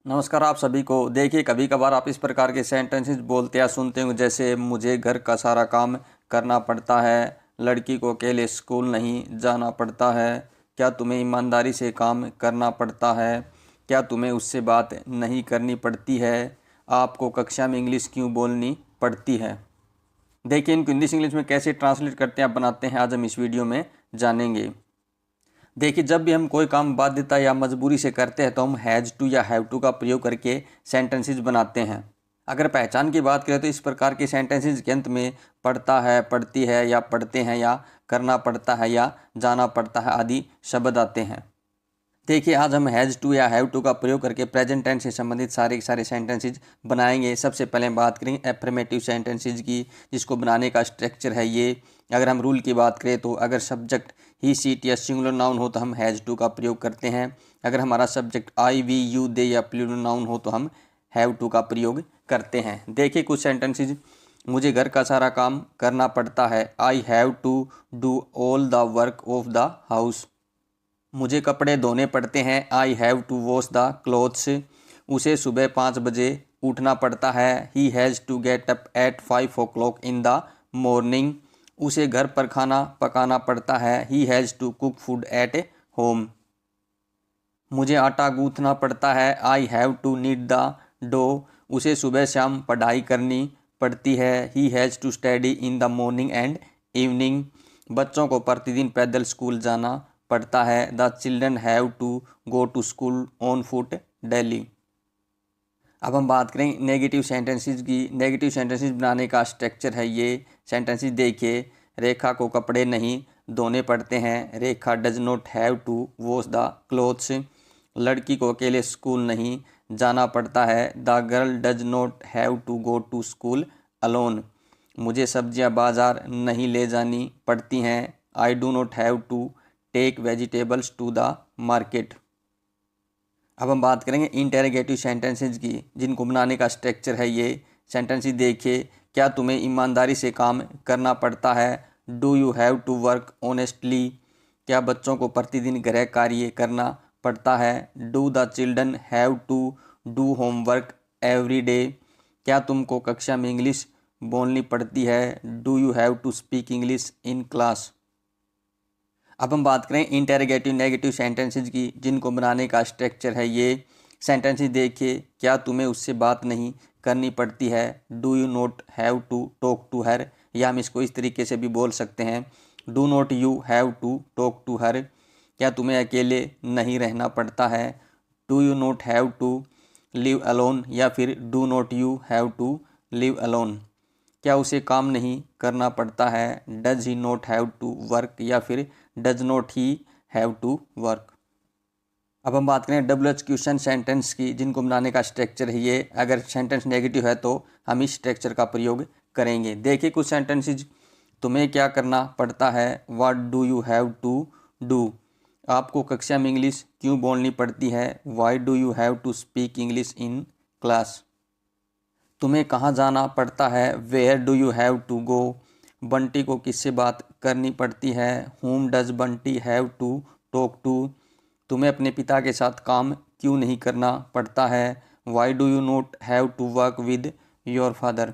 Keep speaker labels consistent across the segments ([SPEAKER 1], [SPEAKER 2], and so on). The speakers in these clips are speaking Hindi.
[SPEAKER 1] नमस्कार आप सभी को। देखिए, कभी कभार आप इस प्रकार के सेंटेंसेस बोलते या सुनते हो, जैसे मुझे घर का सारा काम करना पड़ता है, लड़की को अकेले स्कूल नहीं जाना पड़ता है, क्या तुम्हें ईमानदारी से काम करना पड़ता है, क्या तुम्हें उससे बात नहीं करनी पड़ती है, आपको कक्षा में इंग्लिश क्यों बोलनी पड़ती है। देखिए, इनको हिंदी से इंग्लिश में कैसे ट्रांसलेट करते हैं, बनाते हैं, आज हम इस वीडियो में जानेंगे। देखिए, जब भी हम कोई काम बाध्यता या मजबूरी से करते हैं तो हम हैज़ टू या हैव टू का प्रयोग करके सेंटेंसेस बनाते हैं। अगर पहचान की बात करें तो इस प्रकार के सेंटेंसेस के अंत में पढ़ता है, पढ़ती है या पढ़ते हैं या करना पड़ता है या जाना पड़ता है आदि शब्द आते हैं। देखिए, आज हम हैज़ टू या हैव टू का प्रयोग करके प्रेजेंट टेंस से संबंधित सारे के सारे सेंटेंसेज बनाएंगे। सबसे पहले हम बात करेंगे एफर्मेटिव सेंटेंसेज की, जिसको बनाने का स्ट्रक्चर है ये। अगर हम रूल की बात करें तो अगर सब्जेक्ट ही, सी, टी या सिंगुलर नाउन हो तो हम हैज़ टू का प्रयोग करते हैं। अगर हमारा सब्जेक्ट आई, वी, यू, दे या प्लूरल नाउन हो तो हम हैव टू का प्रयोग करते हैं। देखिए कुछ सेंटेंसेज। मुझे घर का सारा काम करना पड़ता है, I have to do all the work of the house. मुझे कपड़े धोने पड़ते हैं, I have to wash the clothes. उसे सुबह 5 बजे उठना पड़ता है, he has to get up at 5 o'clock in the morning. उसे घर पर खाना पकाना पड़ता है, he has to cook food at home. मुझे आटा गूंथना पड़ता है, I have to knead the dough. उसे सुबह शाम पढ़ाई करनी पड़ती है, he has to study in the morning and evening. बच्चों को प्रतिदिन पैदल स्कूल जाना पड़ता है, the children have to go to school on foot daily. अब हम बात करें नेगेटिव सेंटेंसेस की। नेगेटिव सेंटेंसेस बनाने का स्ट्रक्चर है ये। सेंटेंसेस देखिए, रेखा को कपड़े नहीं धोने पड़ते हैं, Rekha does not have to wash the clothes. लड़की को अकेले स्कूल नहीं जाना पड़ता है, the girl does not have to go to school alone. मुझे सब्जियां बाजार नहीं ले जानी पड़ती हैं, I do not have to take vegetables to the market. अब हम बात करेंगे इंटेरोगेटिव सेंटेंसेज की, जिनको बनाने का स्ट्रक्चर है ये। सेंटेंसेस देखिए, क्या तुम्हें ईमानदारी से काम करना पड़ता है, do you have to work honestly. क्या बच्चों को प्रतिदिन गृह कार्य करना पड़ता है, do the children have to do homework every day. क्या तुमको कक्षा में इंग्लिश बोलनी पड़ती है, do you have to speak English in class. अब हम बात करें इंटेरोगेटिव नेगेटिव सेंटेंसेज की, जिनको बनाने का स्ट्रक्चर है ये। सेंटेंसेस देखिए, क्या तुम्हें उससे बात नहीं करनी पड़ती है, do you not have to talk to her. या हम इसको इस तरीके से भी बोल सकते हैं, do not you have to talk to her. क्या तुम्हें अकेले नहीं रहना पड़ता है, do you not have to live alone. या फिर do not you have to live alone. क्या उसे काम नहीं करना पड़ता है, does he not have to work. या फिर does not he have to work. अब हम बात करें डब्ल्यू एच क्वेश्चन सेंटेंस की, जिनको बनाने का स्ट्रक्चर है ये। अगर सेंटेंस नेगेटिव है तो हम इस स्ट्रक्चर का प्रयोग करेंगे। देखिए कुछ सेंटेंसेज। तुम्हें क्या करना पड़ता है, what do you have to do. आपको कक्षा में इंग्लिश क्यों बोलनी पड़ती है, why do you have to speak English in class. तुम्हें कहाँ जाना पड़ता है, where do you have to go. Bunty को किससे बात करनी पड़ती है, whom does Bunty have to talk to. तुम्हें अपने पिता के साथ काम क्यों नहीं करना पड़ता है, why do you not have to work with your father.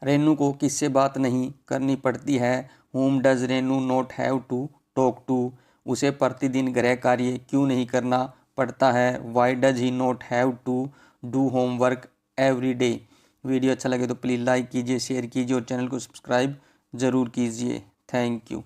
[SPEAKER 1] Renu को किससे बात नहीं करनी पड़ती है, whom does Renu not have to talk to. उसे प्रतिदिन गृह कार्य क्यों नहीं करना पड़ता है, why does he not have to do homework every day. Video अच्छा लगे तो प्लीज़ लाइक कीजिए, शेयर कीजिए और चैनल को सब्सक्राइब ज़रूर कीजिए। Thank you.